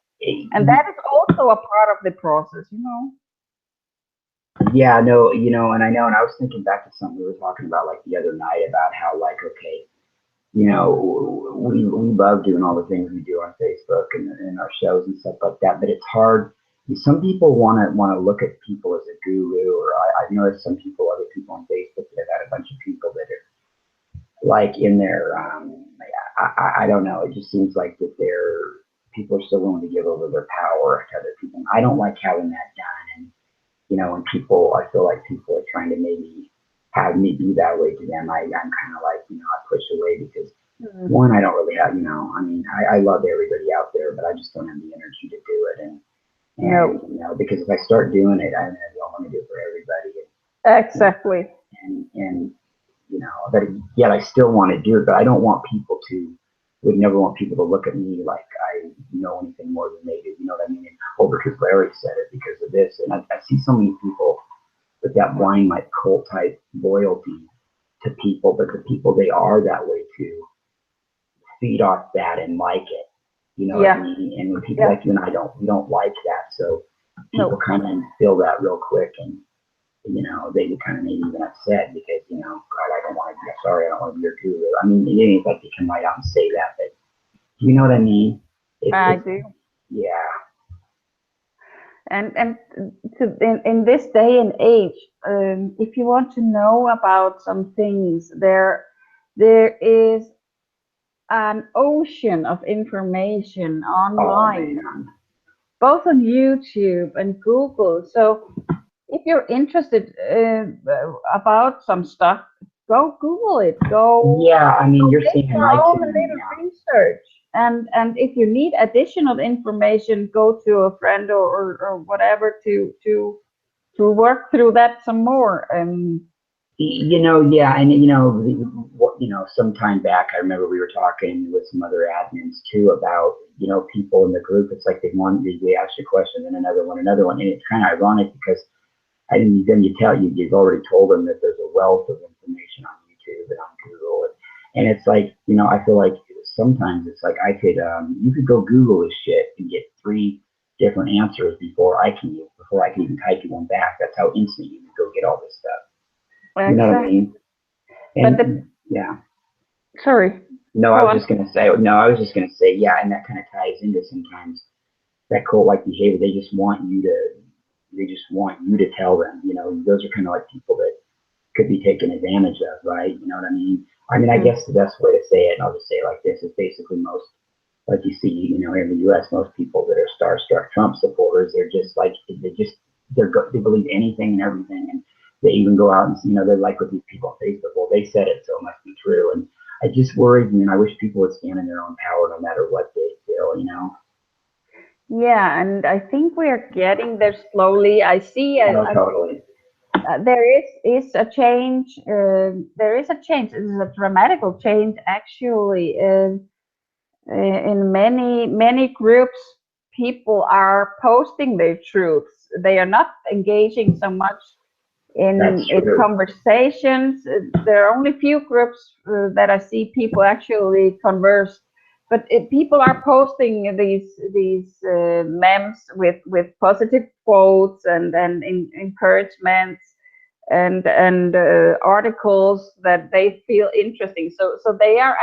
Speaker 2: and that is also a part of the process, you know.
Speaker 1: Yeah, no, you know, and I know, and I was thinking back to something we were talking about like the other night about how, like, okay, you know, we love doing all the things we do on Facebook and our shows and stuff like that, but it's hard. Some people want to look at people as a guru, or I've noticed some people, other people on Facebook that have had a bunch of people that are like in their, I don't know, it just seems like that people are still willing to give over their power to other people. I don't like having that done, and you know, when people, I feel like people are trying to maybe have me be that way to them, I'm kind of like, you know, I push away, because one, I don't really have, you know, I mean, I love everybody out there, but I just don't have the energy to do it. And you know, because if I start doing it, I don't want to do it for everybody.
Speaker 2: Exactly.
Speaker 1: And you know, but yet I still want to do it, but I don't want people to, would never want people to look at me like I know anything more than they do. You know what I mean? Oh, because Larry said it because of this. And I see so many people with that blind, like, cult type loyalty to people, but the people they are that way to feed off that and like it. You know what I mean? And when people like you and I we don't like that. So people kind of feel that real quick, and you know, they get kind of maybe even upset because, you know, God, I don't want to be, sorry, I don't want to be your guru. I mean, it ain't like they come right out and say that, but you know what I mean?
Speaker 2: I do.
Speaker 1: Yeah.
Speaker 2: And in this day and age, if you want to know about some things, there is an ocean of information online, both on YouTube and Google. So if you're interested about some stuff, go Google it.
Speaker 1: Yeah, I mean, you're seeing
Speaker 2: your own little research. And if you need additional information, go to a friend or whatever to work through that some more.
Speaker 1: Yeah, and some time back, I remember we were talking with some other admins too about people in the group. It's like they ask you a question, then another one, and it's kind of ironic because then you've already told them that there's a wealth of information on YouTube and on Google, and it's like I feel like sometimes it's like you could go Google this shit and get 3 different answers before I can even type you one back. That's how instant you can go get all this stuff. You know what I mean? And, yeah.
Speaker 2: Sorry.
Speaker 1: No, I was just gonna say, yeah, and that kind of ties into sometimes that cult-like behavior. They just want you to tell them. Those are kind of like people that could be taken advantage of, right? You know what I mean? I guess the best way to say it, and I'll just say it like this, is basically most, like you see, in the U.S., most people that are starstruck Trump supporters, they're just like, they believe anything and everything, and they even go out and, they're like with these people on Facebook, well, they said it, so it must be true. And I just worried, and I wish people would stand in their own power no matter what they feel,
Speaker 2: Yeah, and I think we are getting there slowly. I see
Speaker 1: totally.
Speaker 2: There is a change. There is a change. It is a dramatical change, actually. In many groups, people are posting their truths. They are not engaging so much in conversations. There are only few groups that I see people actually converse, but people are posting these memes with positive quotes and encouragements and articles that they feel interesting. So they are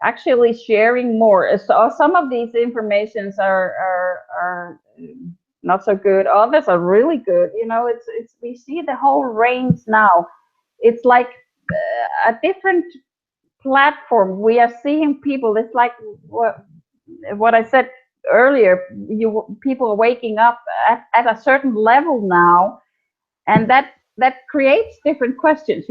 Speaker 2: actually sharing more. So some of these informations are not so good. Others are really good. It's we see the whole range now. It's like a different platform. We are seeing people. It's like what I said earlier. People are waking up at a certain level now, and that creates different questions.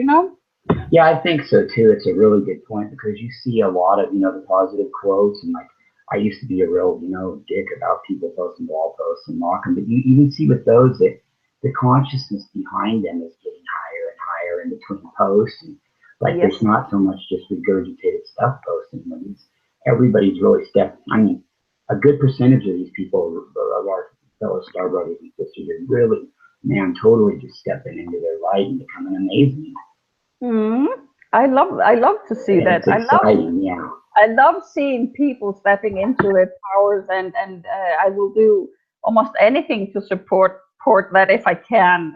Speaker 1: Yeah, I think so too. It's a really good point because you see a lot of the positive quotes, and like I used to be a real dick about people posting wall posts and mock them, but you even see with those that the consciousness behind them is getting higher and higher in between posts, and like It's not so much just regurgitated stuff posting. Everybody's really stepping. A good percentage of these people of our fellow Star Brothers and sisters are really, totally just stepping into their light and becoming amazing.
Speaker 2: I love to see that.
Speaker 1: It's exciting,
Speaker 2: I love seeing people stepping into their powers, and I will do almost anything to support that if I can.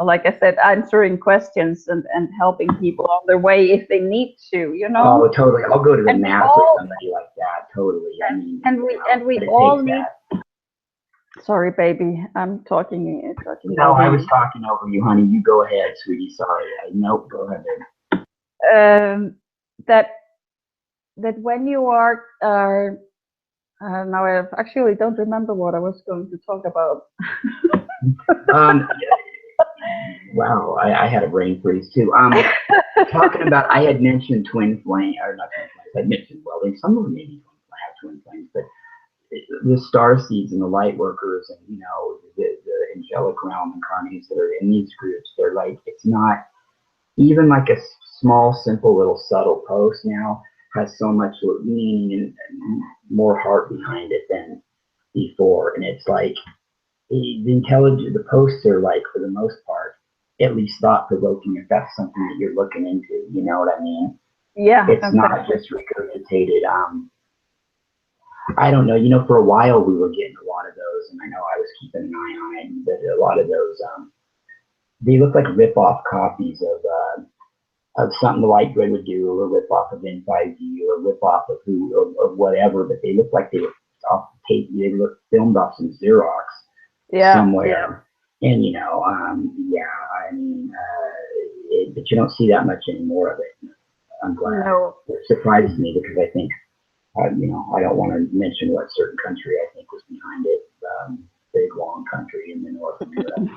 Speaker 2: Like I said, answering questions and helping people on their way if they need to.
Speaker 1: Oh, totally. I'll go to the mass with somebody like that. Totally.
Speaker 2: We all need. Sorry, baby. I'm talking.
Speaker 1: No, I was talking over you, honey. You go ahead, sweetie. Sorry. Nope. Go ahead,
Speaker 2: baby. That when you are now I actually don't remember what I was going to talk about.
Speaker 1: Wow, I had a brain freeze too. Talking about, I had mentioned twin flame, or not twin flames. I mentioned welding. Some of them maybe have twin flames, but the star seeds and the light workers and the angelic realm incarnates that are in these groups, they're like, it's not even like a small, simple little subtle post now has so much meaning and more heart behind it than before. And it's like the posts are like, for the most part, at least thought provoking, if that's something that you're looking into, you know what I mean?
Speaker 2: Yeah.
Speaker 1: It's not just regurgitated. I don't know, for a while we were getting a lot of those, and I know I was keeping an eye on it, but a lot of those, they look like rip-off copies of something the Light Grid would do, or a rip-off of N5D, or a rip-off of or whatever, but they look like they were off tape, they look filmed off some Xerox somewhere. Yeah. And, but you don't see that much anymore of it. I'm glad. No. It surprises me because I think, I don't want to mention what certain country I think was behind it, big long country in the north of Europe.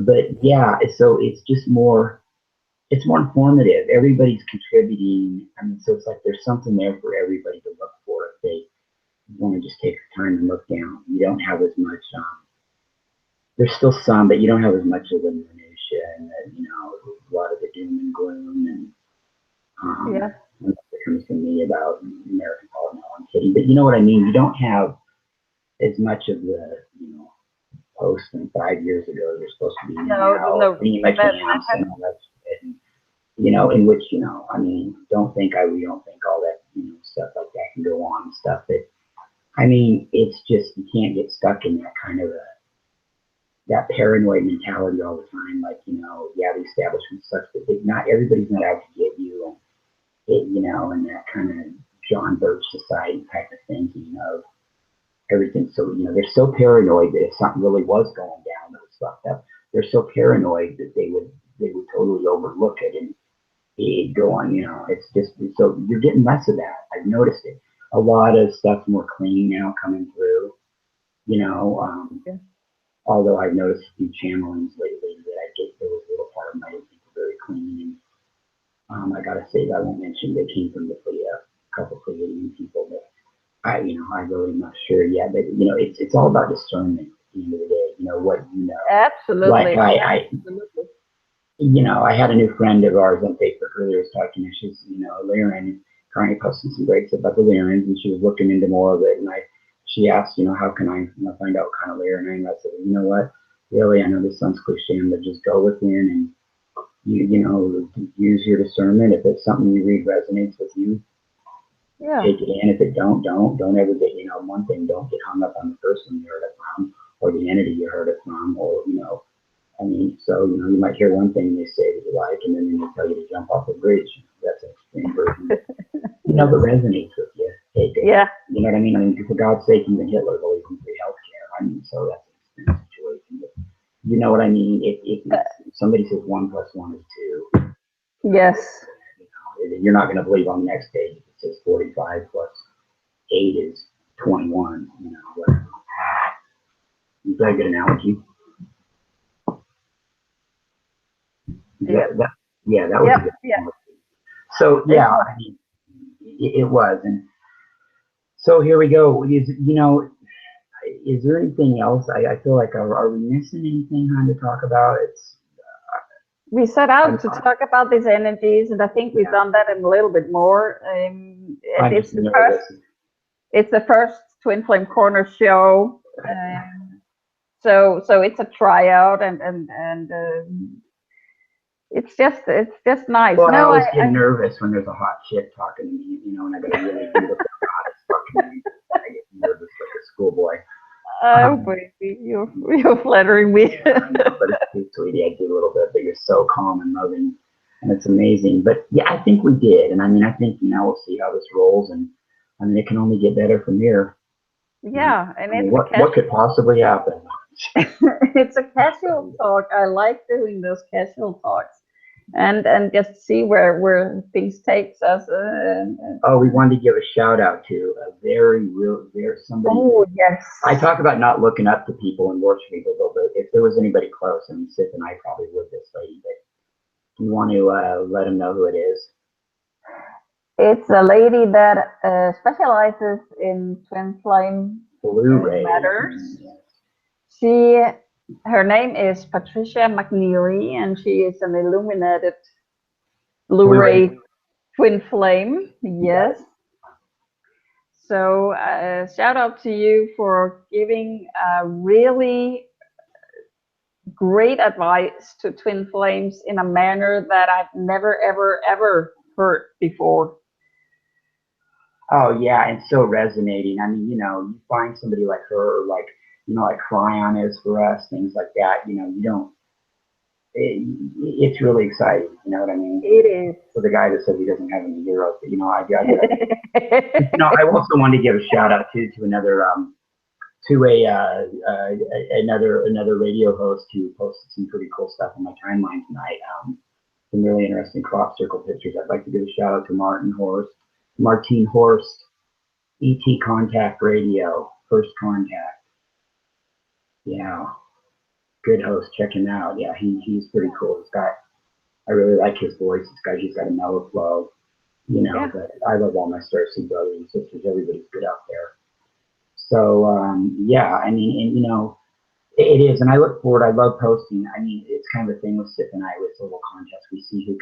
Speaker 1: But yeah, so it's just more, it's more informative. Everybody's contributing. So it's like there's something there for everybody to look for if they want to just take the time and look down. You don't have as much there's still some, but you don't have as much of the minutia and the, you know, a lot of the doom and gloom and
Speaker 2: Yeah.
Speaker 1: when it comes to me about American politics. No, I'm kidding, but you know what I mean. You don't have as much of the, you know, post than 5 years ago. You're supposed to be
Speaker 2: No,
Speaker 1: now,
Speaker 2: no,
Speaker 1: Rima camps and all that, and you know, in which, you know, I mean, we don't think all that, you know, stuff like that can go on and stuff. But I mean, it's just you can't get stuck in that kind of that paranoid mentality all the time. Like, you know, yeah, the establishment sucks, but not everybody's not out to get you, and it, you know, and that kind of John Birch society type of thinking of everything. So, you know, they're so paranoid that if something really was going down that was fucked up, they're so paranoid that they would totally overlook it and it'd go on. You know, it's just so you're getting less of that. I've noticed it. A lot of stuff more clean now coming through. You know,
Speaker 2: Yeah.
Speaker 1: although I've noticed a few channelings lately that I get there was a little part of my think were very clean. And I gotta say that I won't mention they came from the couple Pleiadian people that I really am not sure yet, but you know, it's all about discernment at the end of the day. You know what you know.
Speaker 2: Absolutely.
Speaker 1: Like
Speaker 2: Absolutely.
Speaker 1: you know, I had a new friend of ours on Facebook earlier was talking, and she's, you know, Lyran, currently posting some great stuff about the Lyrans, and she was looking into more of it, and she asked, you know, how can I, you know, find out what kind of Lyran I am? I said, you know what, really, I know this sounds cliche, but just go within and you know, use your discernment. If it's something you read resonates with you,
Speaker 2: Yeah.
Speaker 1: take it in. If it don't ever get, you know, one thing, don't get hung up on the person you heard it from or the entity you heard it from, or, you know, I mean, so, you know, you might hear one thing they say that you like, and then they tell you to jump off a bridge. That's an extreme version. You know, that resonates with you. Take it.
Speaker 2: Yeah.
Speaker 1: You know what I mean? I mean, for God's sake, even Hitler believes in free healthcare. I mean, so that's an extreme situation. But you know what I mean? If somebody says 1 + 1 is 2,
Speaker 2: Yes.
Speaker 1: you know, you're not going to believe on the next page if it says 45 + 8 is 21. You know, whatever. Is that a good analogy?
Speaker 2: Yeah.
Speaker 1: That was a good analogy. So yeah, I mean, it was, and so here we go. You know, is there anything else? I feel like are we missing anything to talk about?
Speaker 2: We set out to talk about these energies, and I think we've done that and a little bit more. It's the first Twin Flame Corner show, so it's a tryout, and it's just nice.
Speaker 1: Well, I always get nervous when there's a hot chick talking to me, you know, and I got to really do the hottest fucking name. I get nervous like a schoolboy.
Speaker 2: Oh, baby, you're flattering me.
Speaker 1: But it's too, sweetie. I do a little bit, but you're so calm and loving, and it's amazing. But yeah, I think we did, and I mean, I think, you know, we'll see how this rolls, and I mean, it can only get better from here.
Speaker 2: Yeah, and
Speaker 1: I mean, what could possibly happen?
Speaker 2: It's a casual talk. I like doing those casual talks, and just see where things takes us.
Speaker 1: Oh, we wanted to give a shout out to a very somebody.
Speaker 2: Oh yes.
Speaker 1: I talk about not looking up to people and worship people, but if there was anybody close, and Sif and I probably would, this lady, but you want to let them know who it is?
Speaker 2: It's a lady that specializes in twin flame
Speaker 1: Blu-ray
Speaker 2: matters.
Speaker 1: Yes.
Speaker 2: Her name is Patricia McNeely, and she is an illuminated Blu-ray twin flame. Yes. So shout out to you for giving really great advice to twin flames in a manner that I've never ever heard before.
Speaker 1: Oh yeah, and so resonating. I mean, you know, you find somebody like her, or like, you know, like Cryon is for us, things like that. You know, you don't. It's really exciting. You know what I mean?
Speaker 2: It is.
Speaker 1: For the guy that says he doesn't have any heroes, but you know, I get it. You know, I also wanted to give a shout out to another another radio host who posted some pretty cool stuff on my timeline tonight. Some really interesting crop circle pictures. I'd like to give a shout out to Martine Horst, ET Contact Radio, First Contact. Yeah, good host. Check him out. Yeah, he's pretty cool. I really like his voice. He's got a mellow flow. You know, but I love all my Starseed brothers and sisters. Everybody's good out there. So yeah, I mean, and you know, It is, and I look forward. I love posting. I mean, it's kind of a thing with Sif and I. With a little contest, we see who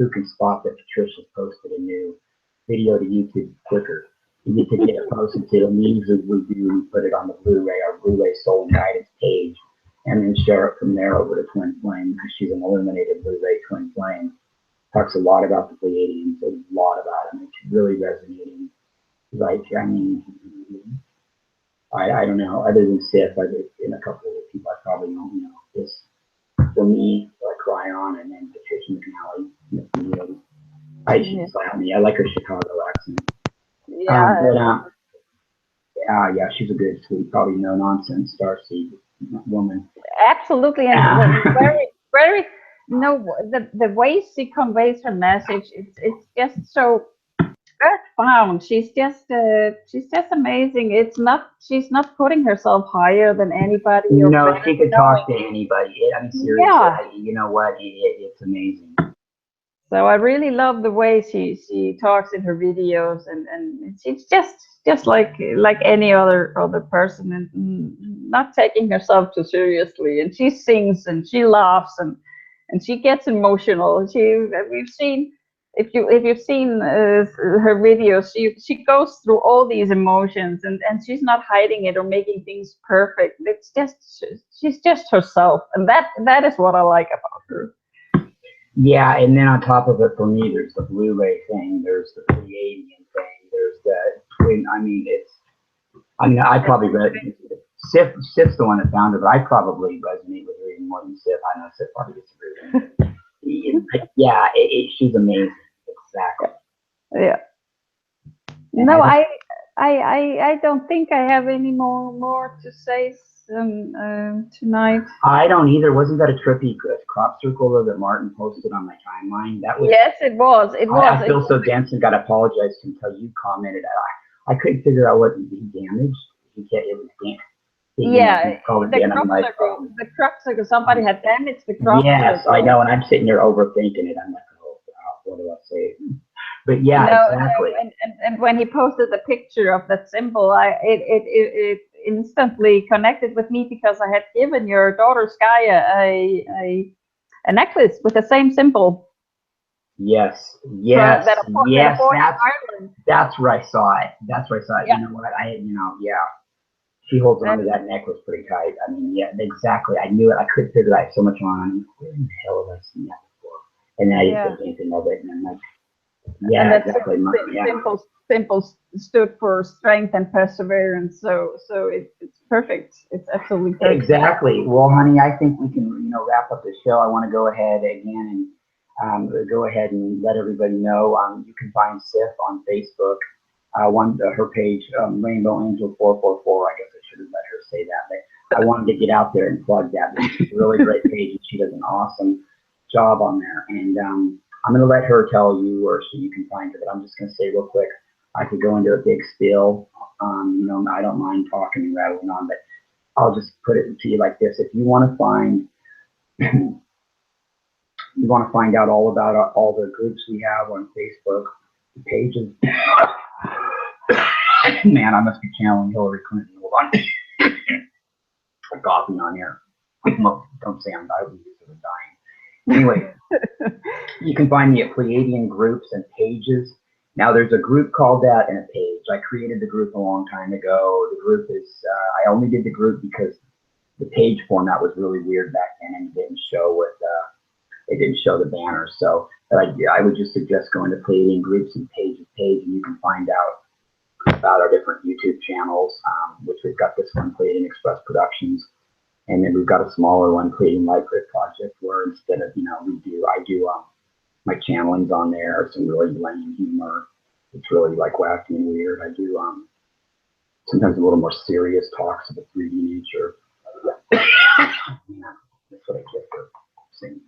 Speaker 1: can spot that Patricia's posted a new video to YouTube quicker. You get to get it posted to them. Usually we do. We put it on the Blu-ray, our Blu-ray sold guidance page, and then share it from there over to Twin Flame because she's an illuminated Blu-ray Twin Flame. Talks a lot about the Pleiadians, a lot about them. It's really resonating. Like, I mean, I don't know. Other than Sif, in a couple of people I probably don't know. This for me, I cry on, and then Patricia McNally. She slapped me. I like her Chicago accent.
Speaker 2: Yeah.
Speaker 1: Yeah, she's a good, sweet, probably no nonsense starseed woman.
Speaker 2: Absolutely, and very, very. No, the way she conveys her message, it's just so earthbound. She's just amazing. She's not putting herself higher than anybody.
Speaker 1: No, she could talk to anybody. I mean, seriously,
Speaker 2: yeah.
Speaker 1: You know what? It's amazing.
Speaker 2: So I really love the way she talks in her videos, and she's just like any other person, and not taking herself too seriously. And she sings and she laughs and she gets emotional. We've seen, if you've seen her videos, she goes through all these emotions, and she's not hiding it or making things perfect. It's just she's just herself, and that is what I like about her.
Speaker 1: Yeah, and then on top of it, for me, there's the Blu-ray thing, there's the Pleiadian thing, there's the twin. I probably read Sif's the one that found her, but I probably resonate with her even more than Sif. I know Sif probably disagrees with me. Yeah, she's amazing. Exactly.
Speaker 2: Yeah. And no, I don't think I have any more to say tonight.
Speaker 1: I don't either. Wasn't that a trippy crop circle that Martin posted on my timeline? That was.
Speaker 2: Yes, it was. It was.
Speaker 1: I feel so dense and got to apologize to him until you commented. I couldn't figure out what he damaged. It was damaged.
Speaker 2: The crop circle. Somebody had damaged the crop circle.
Speaker 1: Yes, I know, and I'm sitting there overthinking it. I'm like, oh, what do I say? But yeah, exactly.
Speaker 2: And when he posted the picture of that symbol, it instantly connected with me because I had given your daughter Skya a necklace with the same symbol.
Speaker 1: Yes. That's where I saw it. Yeah. You know what? She holds on to that necklace pretty tight. I mean, yeah, exactly. I knew it. I couldn't figure out so much on. Where in the hell have I seen that before? And then I didn't think anything of it, and I'm like, yeah,
Speaker 2: and
Speaker 1: exactly.
Speaker 2: Simple stood for strength and perseverance. So it's perfect. It's absolutely perfect.
Speaker 1: Exactly. Well, honey, I think we can wrap up the show. I want to go ahead again and go ahead and let everybody know. You can find Sif on Facebook. Her page, Rainbow Angel 444. I guess I should have let her say that, but I wanted to get out there and plug that. It's a really great page, and she does an awesome job on there. And I'm going to let her tell you where you can find her, but I'm just going to say real quick, I could go into a big spiel. I don't mind talking and rattling on, but I'll just put it to you like this. If you want to find out all about all the groups we have on Facebook, the pages. Man, I must be channeling Hillary Clinton. Hold on. I'm coughing on here. Don't say I'm dying. Anyway, you can find me at Pleiadian groups and pages. Now, there's a group called that and a page. I created the group a long time ago. The group is, I only did the group because the page format was really weird back then, and it didn't show the banners. So I would just suggest going to Pleiadian groups and pages page, and you can find out about our different YouTube channels, which we've got this one, Pleiadian Express Productions. And then we've got a smaller one, Pleiadian Light Grid Project, where instead of, I do my channelings on there, some really lame humor. It's really like wacky and weird. I do sometimes a little more serious talks of a 3D nature. That's what I get for saying.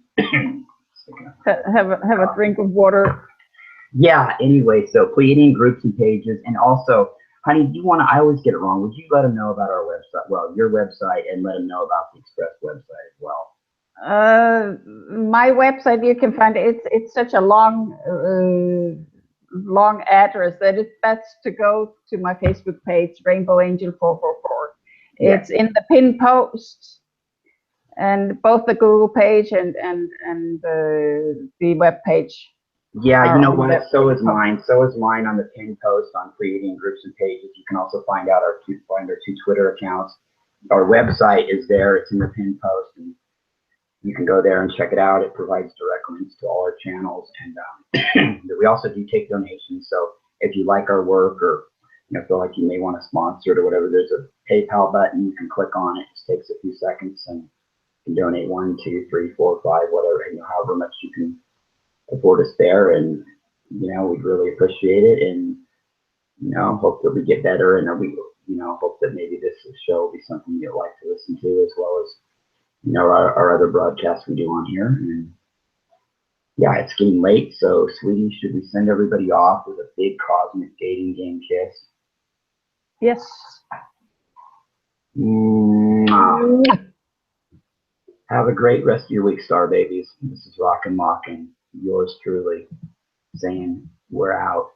Speaker 2: Have a drink of water.
Speaker 1: Yeah, anyway, so Pleiadian groups and pages, and also, honey, do you want to, I always get it wrong, would you let them know about our website, your website, and let them know about the Express website as well?
Speaker 2: My website, you can find it's such a long address that it's best to go to my Facebook page, Rainbow Angel 444. It's in the pin post, and both the Google page and the web page.
Speaker 1: Yeah, you know what? So is mine. So is mine on the pin post on Pleiadian groups and pages. You can also find our two Twitter accounts. Our website is there. It's in the pin post, and you can go there and check it out. It provides direct links to all our channels, and we also do take donations. So if you like our work, or feel like you may want to sponsor it or whatever, there's a PayPal button. You can click on it. It just takes a few seconds, and you can donate 1, 2, 3, 4, 5, whatever, however much you can afford us there, and we'd really appreciate it, and hope that we get better, and that we hope that maybe this show will be something you'd like to listen to, as well as our other broadcasts we do on here. And yeah, it's getting late, so sweetie, should we send everybody off with a big cosmic dating game kiss?
Speaker 2: Yes.
Speaker 1: Mwah. Have a great rest of your week, Star Babies. This is Rock and Mock, and yours truly saying we're out.